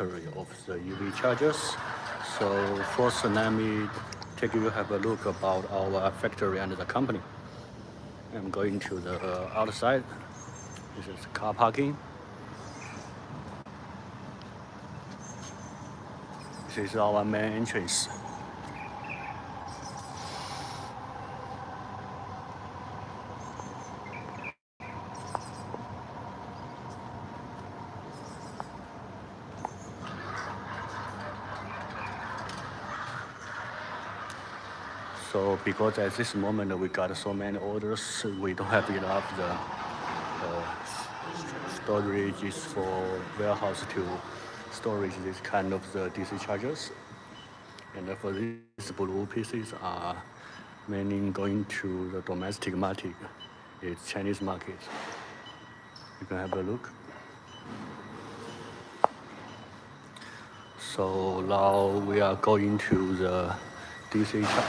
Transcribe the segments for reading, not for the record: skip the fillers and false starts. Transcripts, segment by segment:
factory of the EV chargers. So first, let me take you have a look about our factory and the company. I'm going to the outside. This is car parking. This is our main entrance. So because at this moment we got so many orders, we don't have enough the storages for warehouse to storage this kind of the DC chargers. And for these blue pieces are mainly going to the domestic market, it's Chinese market. You can have a look. So now we are going to the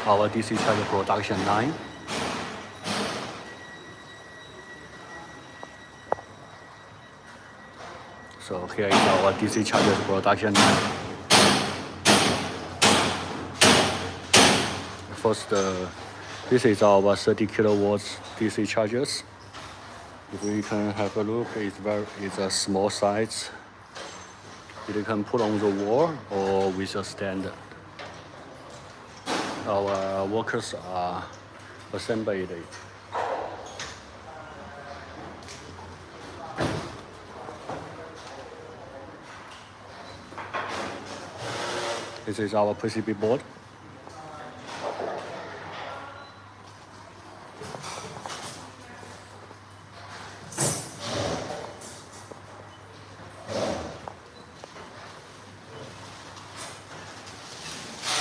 our DC charger production line. So here is our DC charger production line. First, this is our 30 kilowatts DC chargers. If we can have a look, it's a small size. You can put on the wall or with a stand. Our workers are assembled it. This is our PCB board.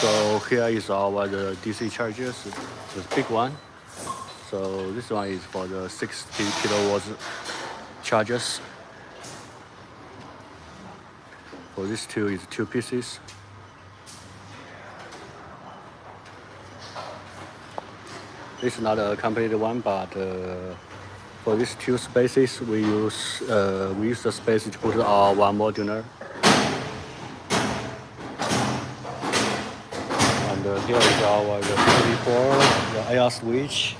So here is our the DC chargers, the big one. So this one is for the 60 kilowatts chargers. For this two is two pieces. This is not a completed one, but for these two spaces we use the space to put our one modular. Here is our the PCB board, the AR switch,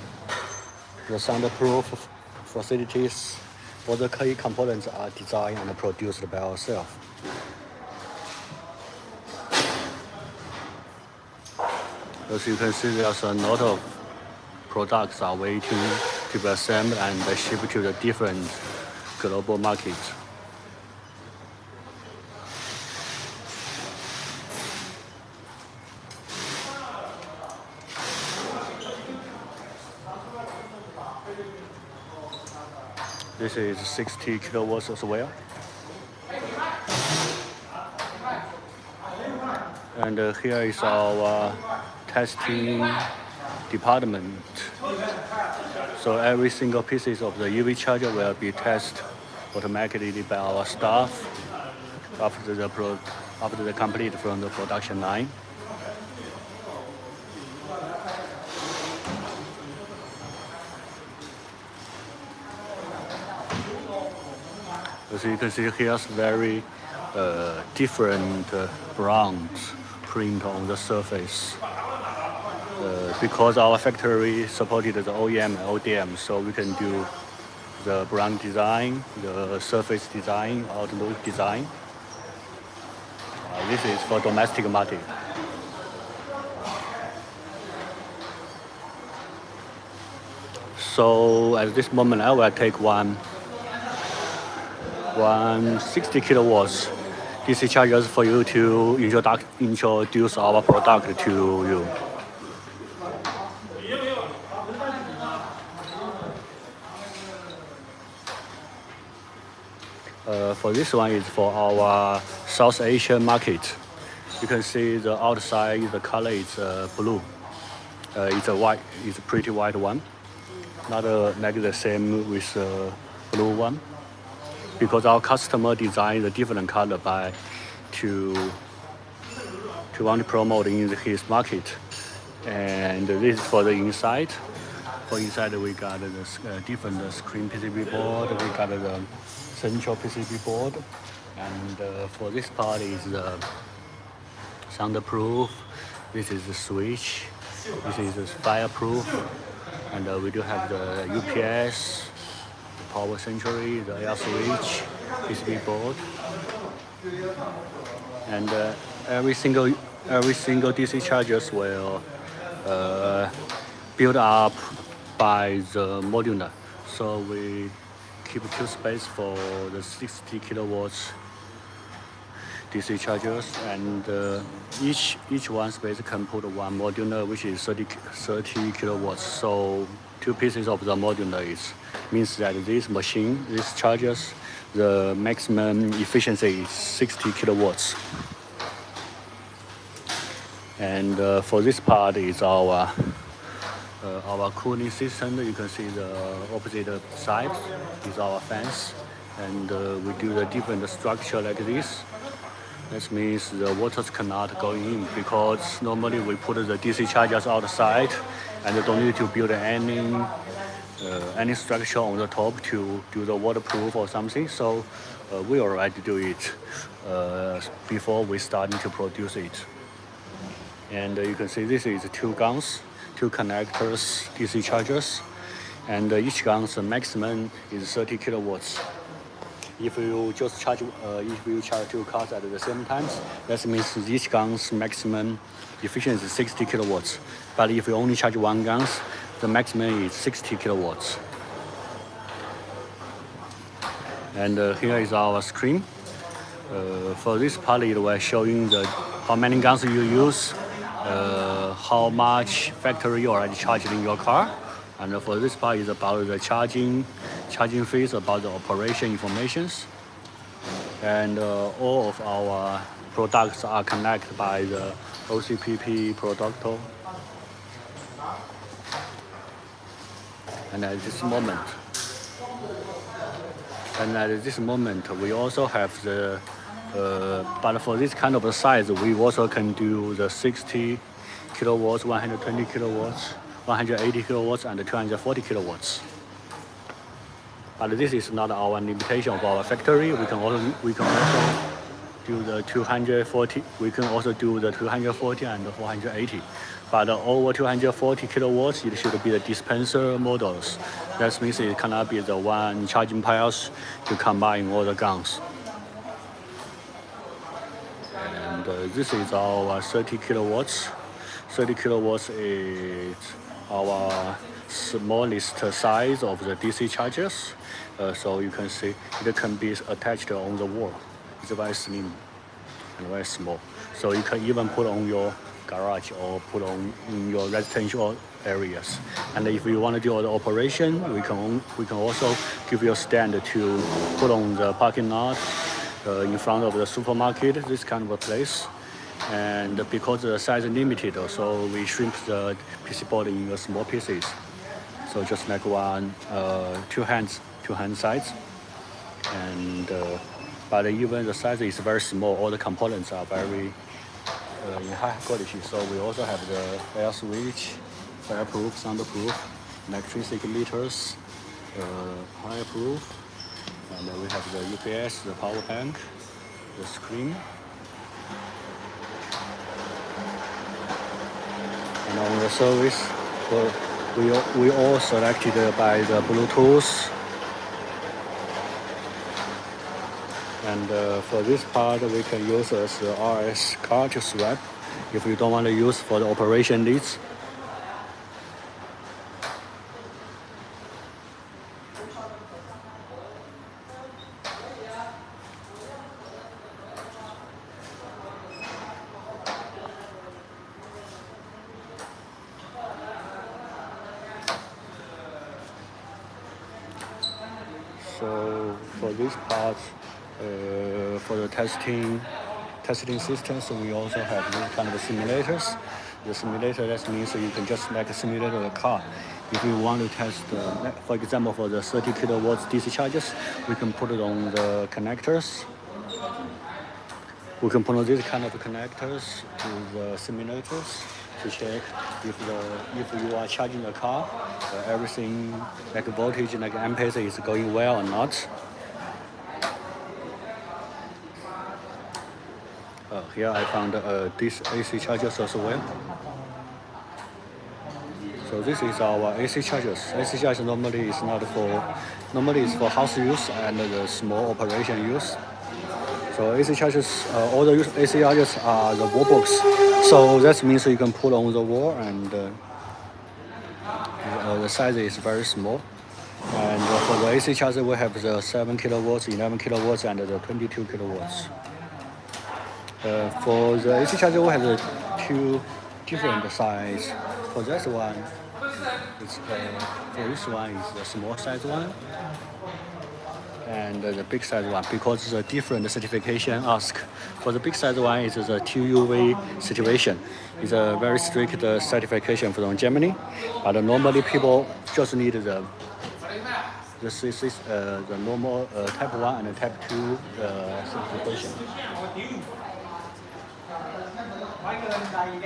the soundproof facilities. All the key components are designed and produced by ourselves. As you can see, there's a lot of products are waiting to be assembled and shipped to the different global markets. This is 60 kilowatts as well. And here is our testing department. So every single pieces of the EV charger will be tested automatically by our staff after the complete from the production line. As you can see, here's very different brands print on the surface. Because our factory supported the OEM and ODM, so we can do the brand design, the surface design, outlook design. This is for domestic market. So at this moment, I will take one 60 kilowatts DC chargers for you to introduce our product to you. For this one is for our South Asian market. You can see the outside, the color is blue. It's a pretty white one. Not like the same with blue one. Because our customer designed a different color to want to promote in his market. And this is for the inside. For inside we got the different screen PCB board, we got the central PCB board, And for this part is the soundproof. This is the switch. This is the fireproof. And we do have the UPS, the power century, the air switch, PCB board, and every single DC chargers will build up by the modular. So we keep two space for the 60 kilowatts DC chargers, and each one space can put one modular, which is 30 kilowatts. So two pieces of the modular means that this machine, these chargers, the maximum efficiency is 60 kilowatts. And for this part is our cooling system. You can see the opposite side is our fans, and we do the different structure like this. That means the waters cannot go in, because normally we put the DC chargers outside and don't need to build any structure on the top to do the waterproof or something. So we already do it before we starting to produce it. And you can see this is two guns, two connectors, DC chargers, and each gun's maximum is 30 kilowatts. If you just charge, two cars at the same time, that means each gun's maximum efficiency is 60 kilowatts. But if you only charge one gun, the maximum is 60 kilowatts. And here is our screen. For this part, we're showing how many guns you use, how much factory you already charged in your car. And for this part is about the charging fees, about the operation informations. And all of our products are connected by the OCPP protocol. And at this moment, we also have the, but for this kind of a size, we also can do the 60 kilowatts, 120 kilowatts, 180 kilowatts, and 240 kilowatts. But this is not our limitation of our factory. We can also do the 240. We can also do the 240 and the 480. But over 240 kilowatts, it should be the dispenser models. That means it cannot be the one charging piles to combine all the guns. And this is our 30 kilowatts. 30 kilowatts is our smallest size of the DC chargers. So you can see it can be attached on the wall. It's very slim and very small. So you can even put on your garage or put on in your residential areas. And if you want to do all the operation, we can also give you a stand to put on the parking lot, in front of the supermarket, this kind of a place. And because the size is limited, so we shrink the PC board in small pieces. So just like two hand size. And but even the size is very small, all the components are very in high quality. So we also have the air switch, fireproof, soundproof, electricity meters, fireproof, and we have the UPS, the power bank, the screen. And on the service, we all selected by the Bluetooth. And for this part, we can use as the RS card to swipe if you don't want to use for the operation needs. So for this part, for the testing systems, we also have this kind of simulators. The simulator, that means you can just like simulate a car. If you want to test, for example, for the 30 kilowatts DC chargers, we can put it on the connectors. We can put on these kind of connectors to the simulators to check if you are charging the car, everything like voltage, like amperes is going well or not. Here I found this AC chargers as well. So this is our AC chargers. AC chargers normally is not for, normally is for house use and the small operation use. So AC chargers, all the AC chargers are the wall box. So that means you can put on the wall, and the size is very small. And for the AC charger, we have the 7 kilowatts, 11 kilowatts, and the 22 kilowatts. For the AC charger, we have the two different size. For this one, it's for this one is the small size one, and the big size one, because the different certification ask. For the big size one, it's the 2 UV certification. It's a very strict certification from Germany, but normally people just need the normal type 1 and type 2 certification.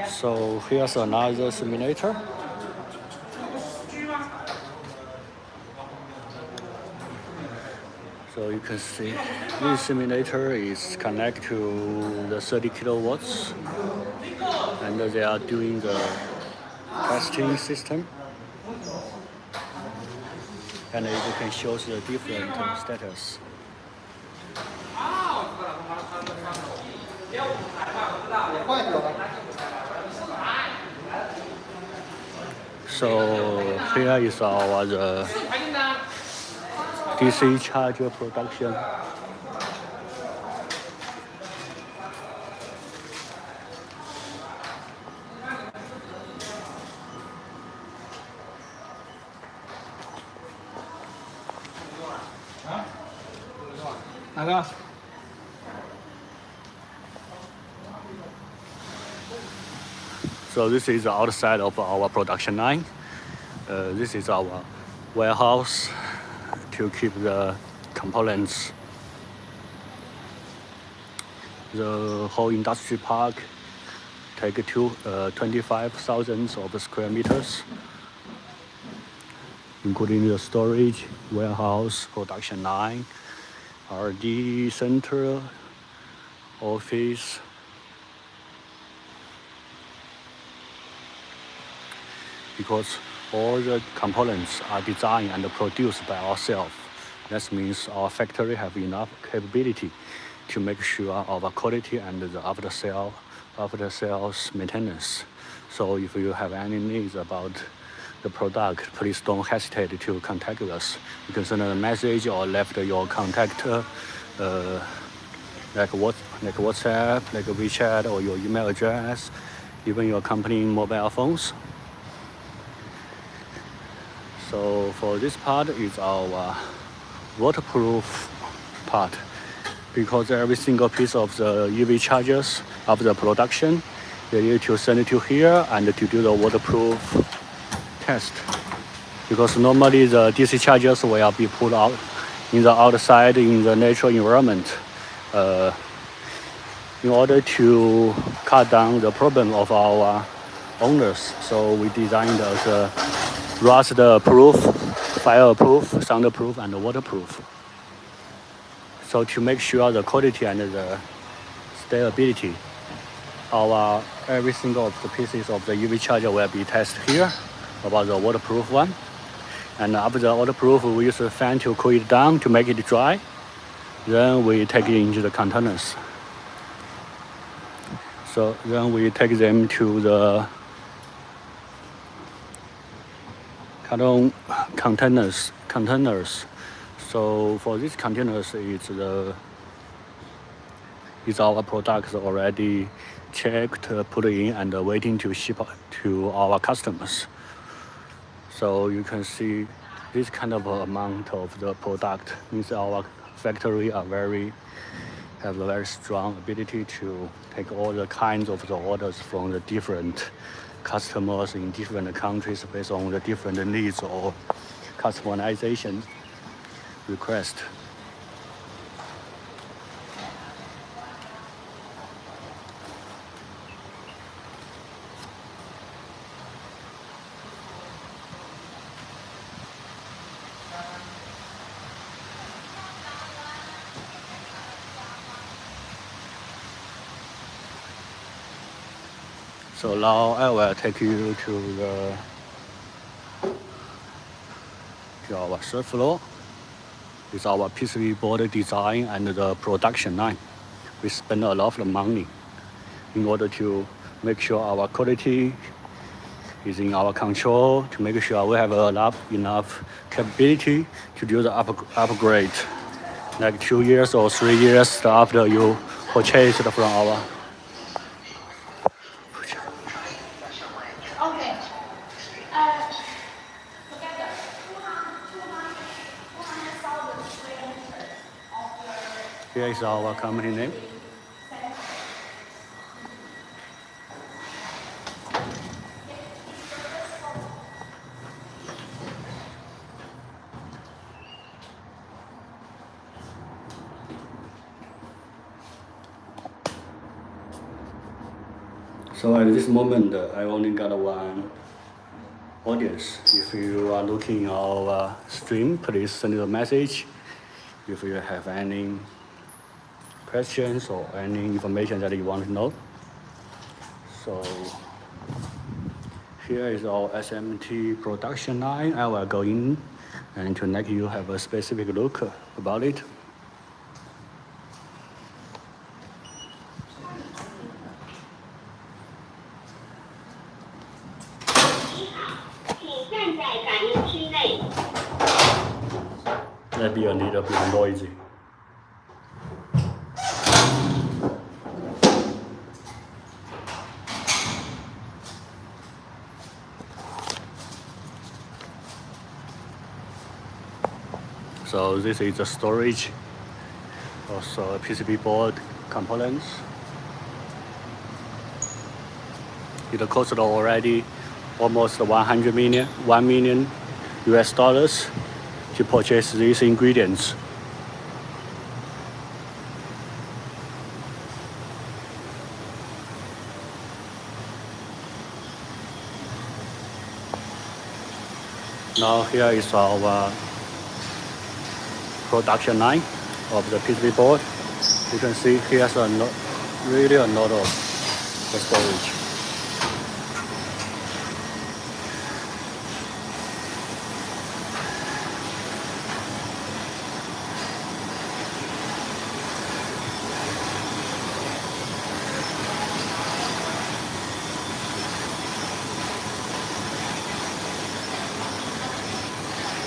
So here's another simulator. So you can see this simulator is connected to the 30 kilowatts, and they are doing the testing system, and you can show the different status. So here is our DC charger production. So this is the outside of our production line. This is our warehouse to keep the components. The whole industry park take 25,000 of square meters, including the storage, warehouse, production line, R&D center, office. Because all the components are designed and produced by ourselves. That means our factory have enough capability to make sure of our quality and the after sales maintenance. So if you have any needs about the product, please don't hesitate to contact us. You can send a message or left your contact like WhatsApp, like WeChat, or your email address, even your company mobile phones. So for this part is our waterproof part, because every single piece of the EV chargers of the production, they need to send it to here and to do the waterproof test. Because normally the DC chargers will be put out in the outside in the natural environment. In order to cut down the problem of our owners, so we designed as rust-proof, fire-proof, sound-proof, and waterproof. So to make sure the quality and the stability, every single of the pieces of the EV charger will be tested here about the waterproof one. And after the waterproof, we use a fan to cool it down to make it dry. Then we take it into the containers. So then we take them to the containers. So for these containers, it's our products already checked, put in, and waiting to ship to our customers. So you can see this kind of amount of the product means our factory have a very strong ability to take all the kinds of the orders from the different customers in different countries based on the different needs or customization request. So now I will take you to our third floor. It's our PCB board design and the production line. We spend a lot of money in order to make sure our quality is in our control, to make sure we have enough capability to do the upgrade, like 2 years or 3 years after you purchase it from our. Here is our company name. So at this moment, I only got one audience. If you are looking our stream, please send a message. If you have any questions or any information that you want to know. So here is our SMT production line. I will go in and to let you have a specific look about it. Maybe a little bit noisy. So this is the storage, also PCB board components. It cost already almost 1 million US dollars to purchase these ingredients. Now here is our production line of the PCB board. You can see here's really a lot of the storage.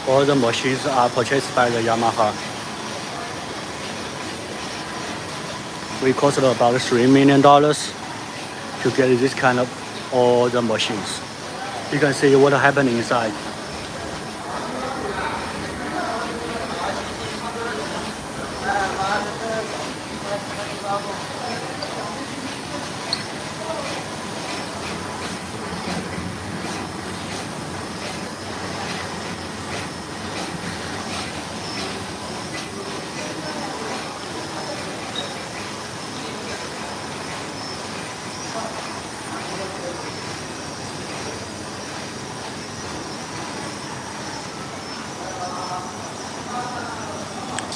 All the machines are purchased by the Yamaha. We cost about $3 million to get this kind of all the machines. You can see what happened inside.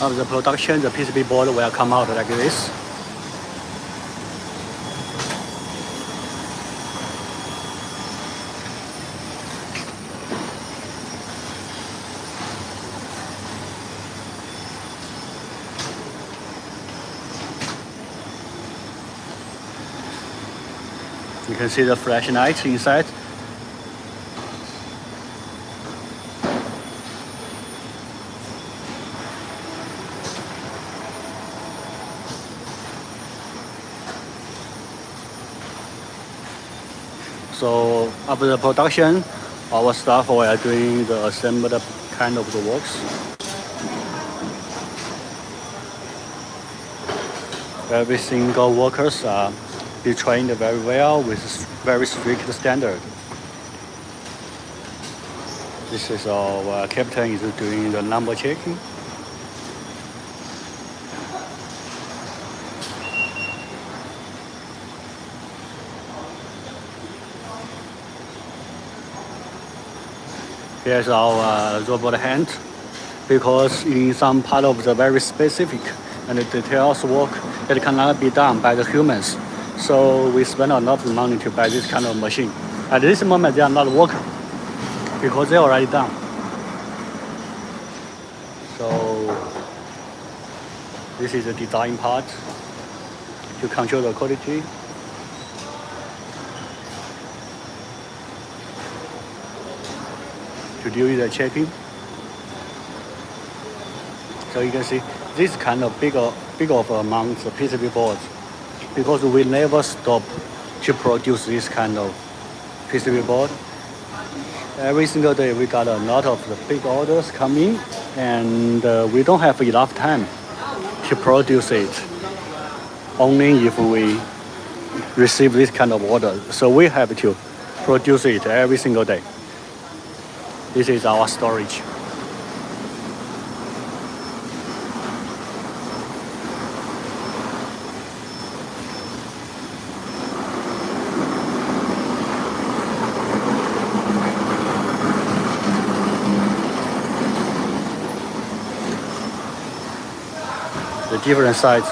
Of the production, the PCB board will come out like this. You can see the flashlight inside. So after the production, our staff are doing the assembly kind of the works. Every single workers be trained very well with very strict standard. This is our captain is doing the number checking. Here's our robot hand, because in some part of the very specific and details work, it cannot be done by the humans. So we spend a lot of money to buy this kind of machine. At this moment, they are not working because they're already done. So this is the design part to control the quality. To deal with the checking. So you can see this kind of big of amounts of PCB boards because we never stop to produce this kind of PCB board. Every single day we got a lot of the big orders coming, and we don't have enough time to produce it only if we receive this kind of order. So we have to produce it every single day. This is our storage. The different sides.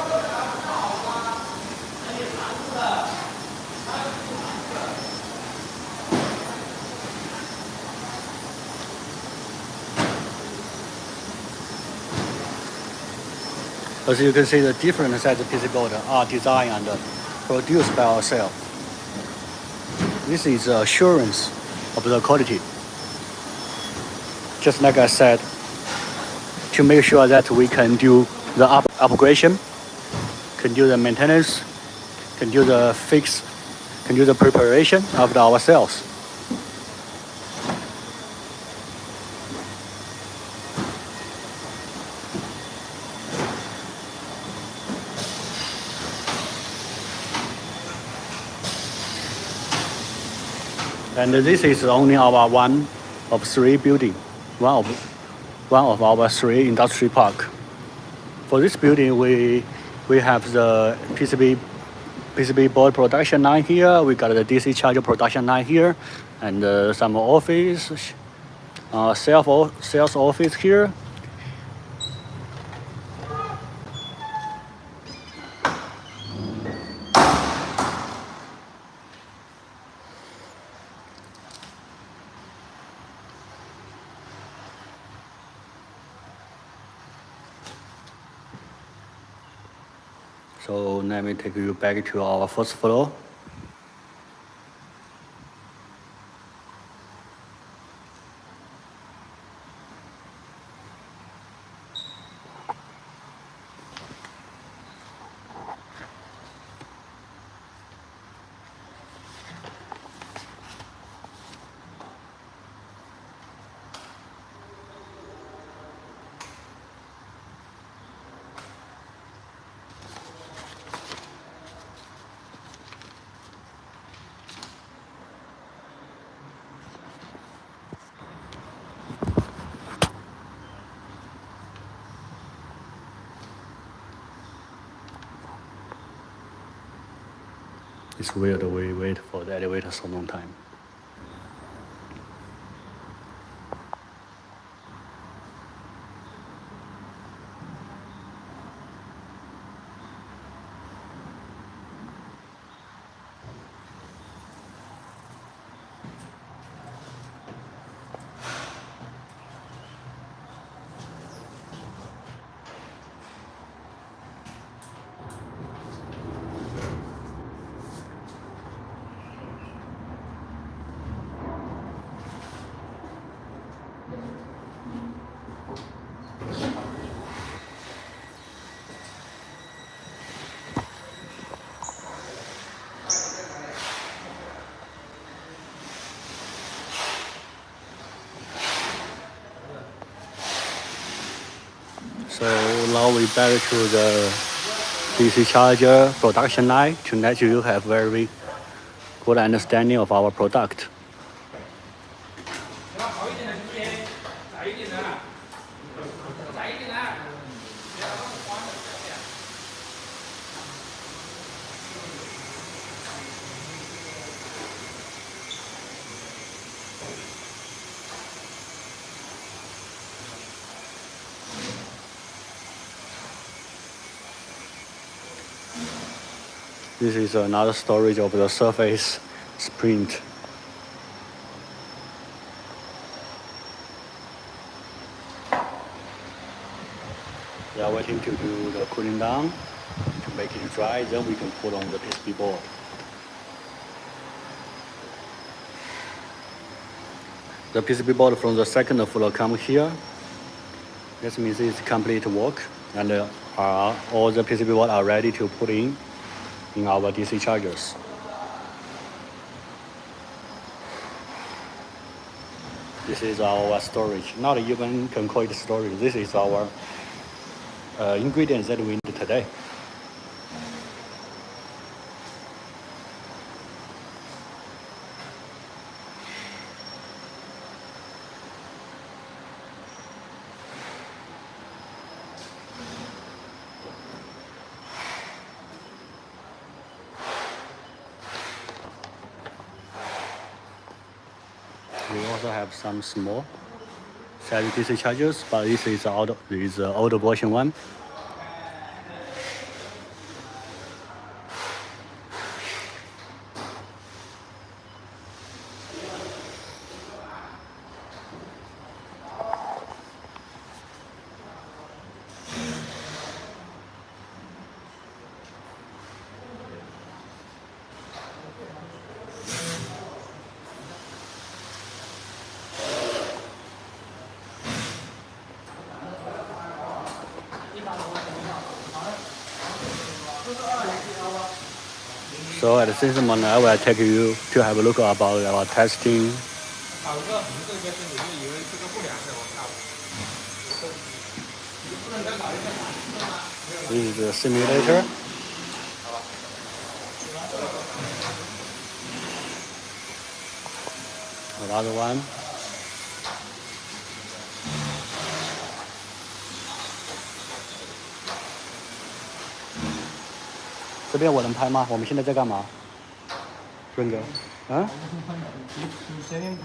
As you can see, the different size of PC board are designed and produced by ourselves. This is assurance of the quality. Just like I said, to make sure that we can do the upgradation, can do the maintenance, can do the fix, can do the preparation of ourselves. And this is only our one of three building, one of our three industry park. For this building, we have the PCB board production line here. We got the DC charger production line here, and some office, sales office here. So let me take you back to our first floor. It's weird we wait for the elevator so long time. So now we back to the DC charger production line to let you have very good understanding of our product. This is another storage of the surface sprint. We are waiting to do the cooling down to make it dry, then we can put on the PCB board. The PCB board from the second floor come here. This means it's complete work, and all the PCB board are ready to put in our DC chargers. This is our storage. Not even can call it storage. This is our ingredients that we need today. We also have some small size DC chargers, but this is the older version one. So at this moment, I will take you to have a look about our testing. This is the simulator. Another one.这边我能拍吗？我们现在在干嘛？润哥，啊？你随便拍。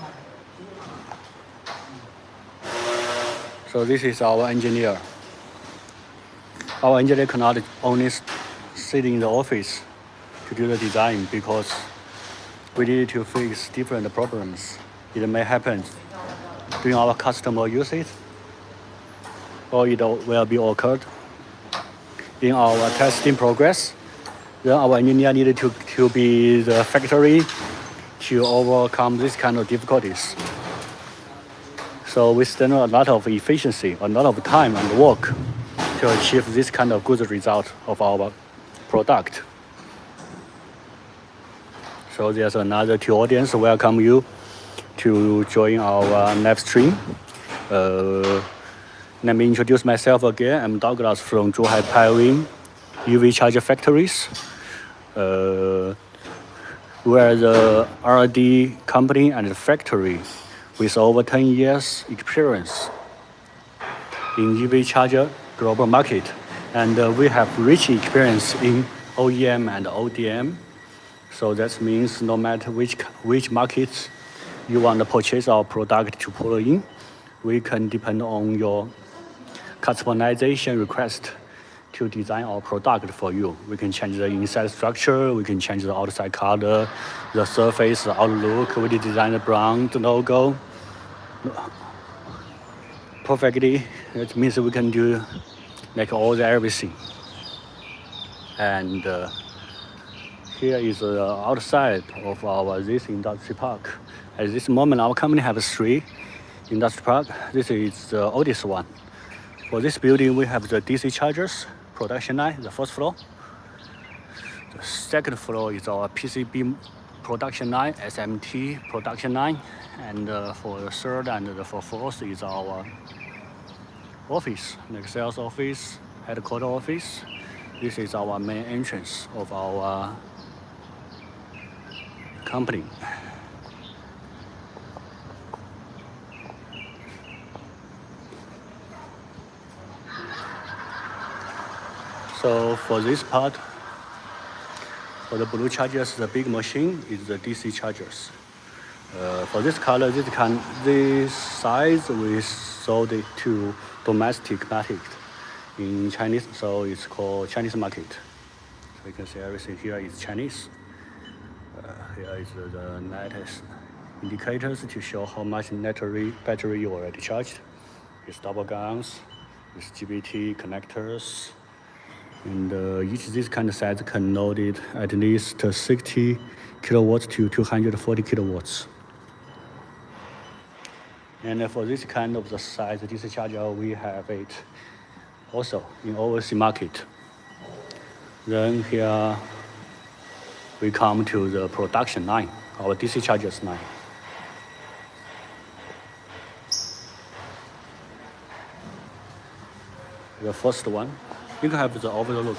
So this is our engineer. Our engineer cannot only sit in the office to do the design because we need to fix different problems. It may happen during our customer usage, or it will be occurred in our testing progress. Then our engineer needed to be the factory to overcome this kind of difficulties. So we spend a lot of efficiency, a lot of time and work to achieve this kind of good result of our product. So there's another two audience welcome you to join our live stream. Let me introduce myself again. I'm Douglas from Zhuhai Piwin UV charger factories. We are the R&D company and factory with over 10 years experience in EV charger global market, and we have rich experience in OEM and ODM. So that means no matter which markets you want to purchase our product to pull in, we can depend on your customization request to design our product for you. We can change the inside structure, we can change the outside color, the surface, the outlook, we design the brand, the logo perfectly. That means we can do make all the everything. And here is the outside of our this industry park. At this moment, our company has 3 industry park. This is the oldest one. For this building, we have the DC chargers production line, the first floor. The second floor is our PCB production line, SMT production line, and for the third and for fourth is our office, like sales office, headquarter office. This is our main entrance of our company. So for this part, for the blue chargers, the big machine is the DC chargers. For this color, this size, we sold it to domestic market in Chinese, so it's called Chinese market. You can see everything here is Chinese. Here is the latest indicators to show how much battery you already charged. It's double guns, it's GBT connectors, and each of these kind of size can load it at least 60 kilowatts to 240 kilowatts. And for this kind of the size DC charger, we have it also in overseas market. Then here we come to the production line, our DC chargers line. The first one, you can have the overall look.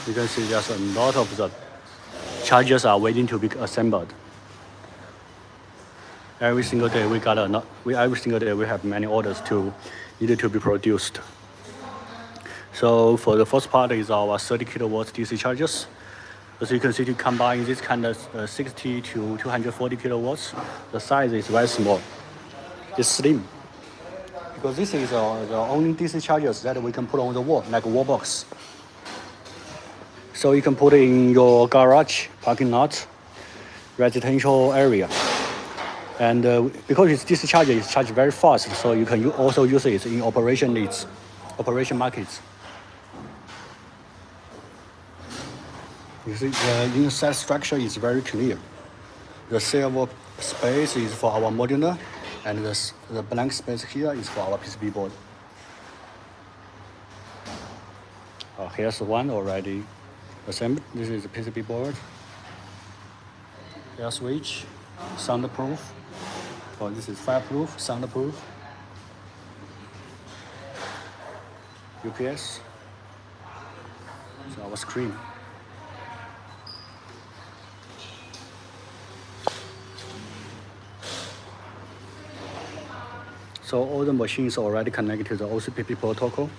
You can see there's a lot of the chargers are waiting to be assembled. Every single day every single day we have many orders needed to be produced. So for the first part is our 30 kilowatts DC chargers. As you can see, to combine this kind of 60 to 240 kilowatts, the size is very small. It's slim. Because this is the only DC chargers that we can put on the wall, like a wall box. So you can put it in your garage, parking lot, residential area. And because it's DC charger, it's charged very fast, so you can also use it in operation markets. You see, the inside structure is very clear. The silver space is for our modular, and the blank space here is for our PCB board. Here's one already assembled. This is the PCB board. Air switch, soundproof. This is fireproof, soundproof. UPS. So our screen. So all the machines are already connected to the OCPP protocol.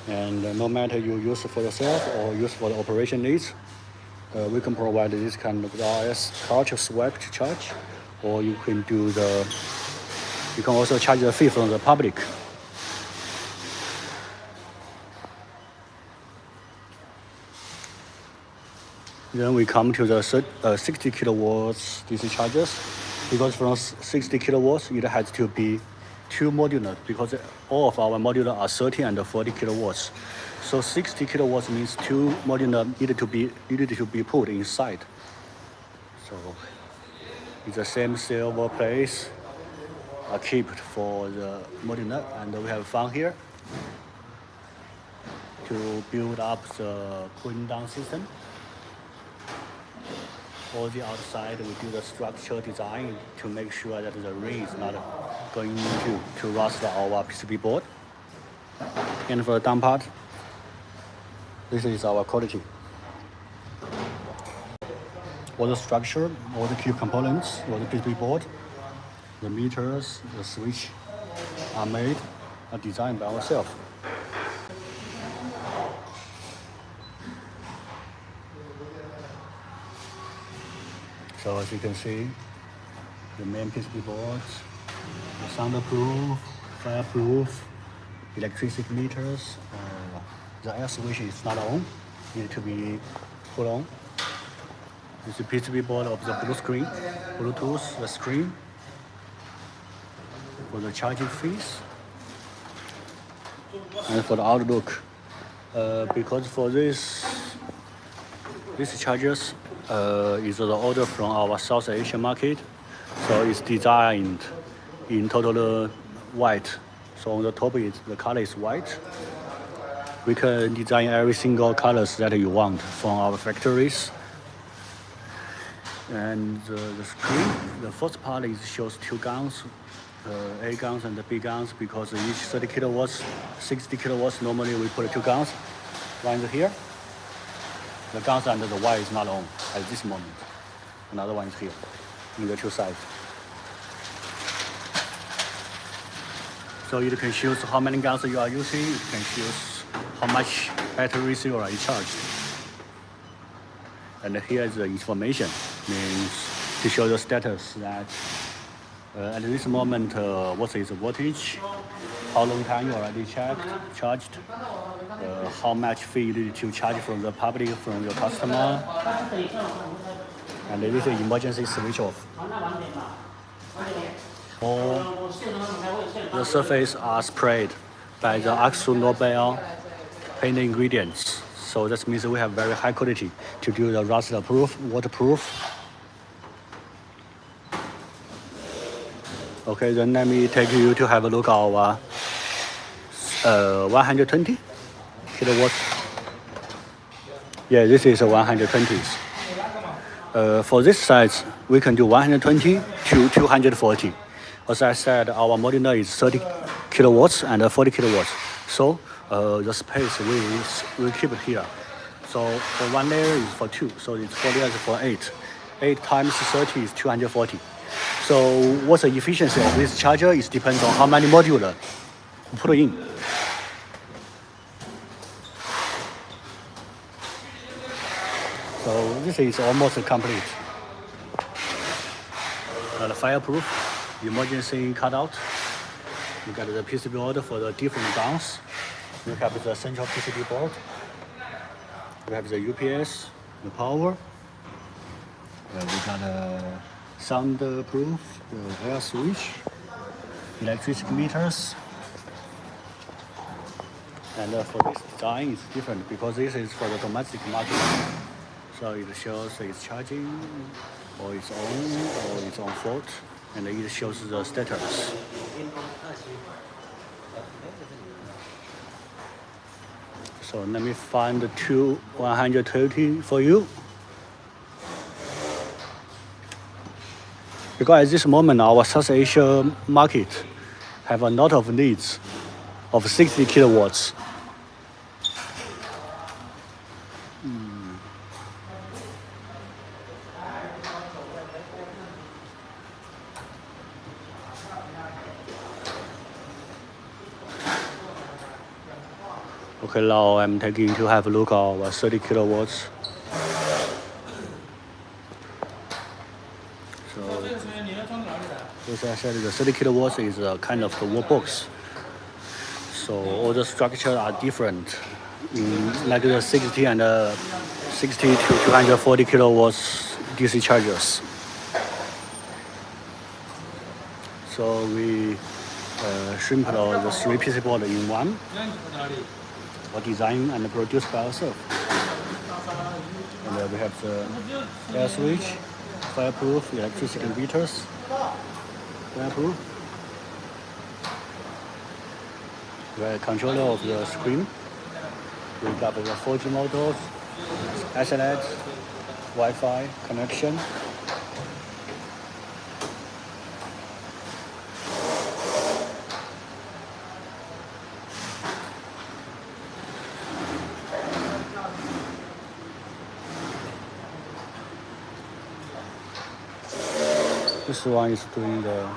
And no matter you use it for yourself or use for the operation needs, we can provide this kind of RS card to swipe to charge, or you can also charge the fee from the public. Then we come to the 60 kilowatts DC chargers. Because from 60 kilowatts, it has to be two modular, because all of our modular are 30 and 40 kilowatts. So 60 kilowatts means two modular needed to be put inside. So it's the same silver place kept for the modular, and we have fun here to build up the cooling down system. All the outside, we do the structural design to make sure that the rain is not going to rust our PCB board. And for the down part, this is our quality. All the structure, all the key components, all the PCB board, the meters, the switch are designed by ourselves. So as you can see, the main PCB boards, the soundproof, fireproof, electricity meters. The air switch is not on, need to be put on. This is the PCB board of the Bluetooth, the screen for the charging fees, and for the outlook. Because for these chargers is the order from our South Asian market, so it's designed in total white. So on the top the color is white. We can design every single colors that you want from our factories. And the screen, the first part shows two guns, A guns and the B guns, because each 30 kilowatts, 60 kilowatts, normally we put two guns. One is here. The guns and the wire is not on at this moment. Another one is here, in the two sides. So you can choose how many guns you are using. You can choose how much batteries you are charged. And here is the information, means to show the status that At this moment, what is the voltage? How long time you already charged? How much fee you need to charge from the public, from your customer? And this is emergency switch off. All the surface are sprayed by the Axo Nobel paint ingredients. So that means we have very high quality to do the rust proof, waterproof. Okay, then let me take you to have a look at our 120 kilowatts. Yeah, this is a 120s. For this size, we can do 120 to 240. As I said, our modular is 30 kilowatts and 40 kilowatts. So the space we keep it here. So for one layer is for 2, so it's 4 layers for 8. 8 times 30 is 240. So what's the efficiency of this charger? It depends on how many modules we put in. So this is almost complete. The fireproof, emergency cutout. You got the PCB board for the different guns. You have the central PCB board. We have the UPS, the power. We got a soundproof, the air switch, electricity meters. And for this design, it's different because this is for the domestic market. So it shows it's charging, or it's on, or it's on fault, and it shows the status. So let me find the 130 for you. Because at this moment, our South Asia market have a lot of needs of 60 kilowatts. Okay, now I'm taking to have a look at our 30 kilowatts. So, as I said, the 30 kilowatts is a kind of the wall box. So all the structures are different, like the 60 and 60 to 240 kilowatts DC chargers. So we shrimp the 3 PCB board in one. Or design and produced by ourselves. And we have the air switch, fireproof, electricity meters, fireproof. We have controller of the screen. We got the 4G models, Ethernet, Wi-Fi connection. This one is doing the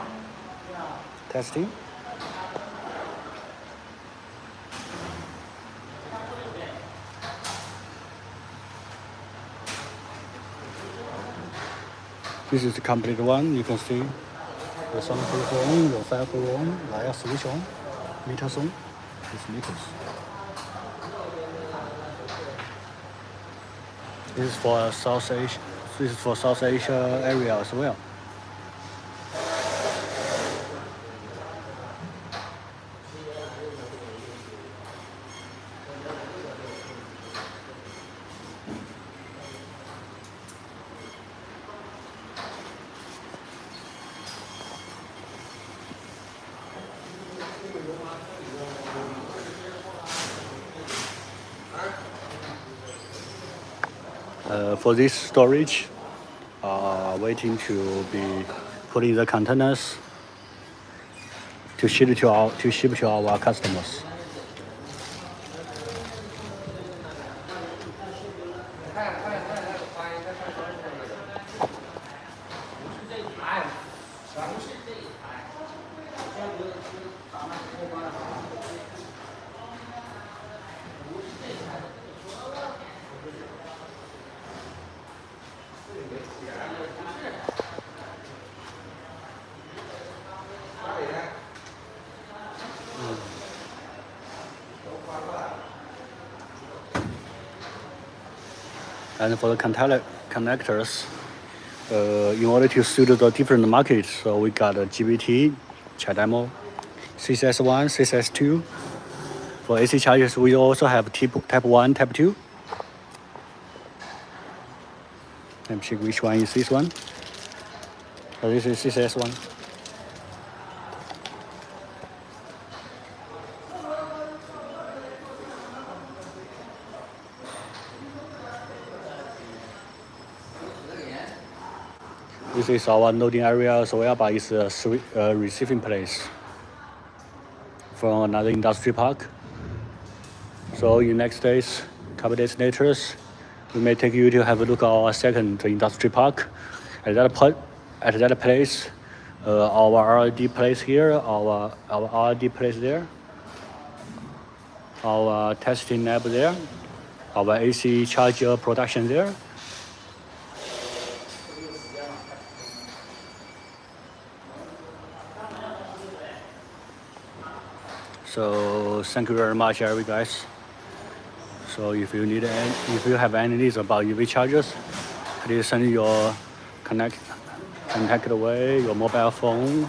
testing. This is the complete one. You can see the soundproof on, the fireproof on, the air switch on, meters on. These meters. This is for South Asia. This is for South Asia area as well. For this storage, waiting to be put in the containers to ship to our customers. And for the connectors, in order to suit the different markets, so we got a GBT, CHAdeMO, CCS1, CCS2. For AC chargers, we also have type 1, type 2. Let me check which one is this one. So this is CCS1. This is our loading area as well, but it's a receiving place from another industry park. So in next days, couple days later, we may take you to have a look at our second industry park. At that place, our R&D place here, our R&D place there, our testing lab there, our AC charger production there. So thank you very much, everybody, guys. So if you have any needs about EV chargers, please send your contact away, your mobile phone,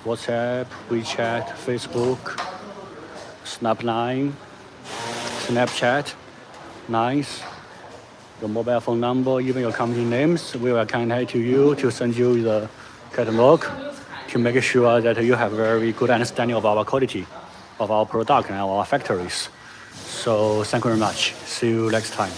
WhatsApp, WeChat, Facebook, Snapline, Snapchat, Nice, your mobile phone number, even your company names. We will contact you to send you the catalog to make sure that you have very good understanding of our quality, of our product and our factories. So thank you very much. See you next time.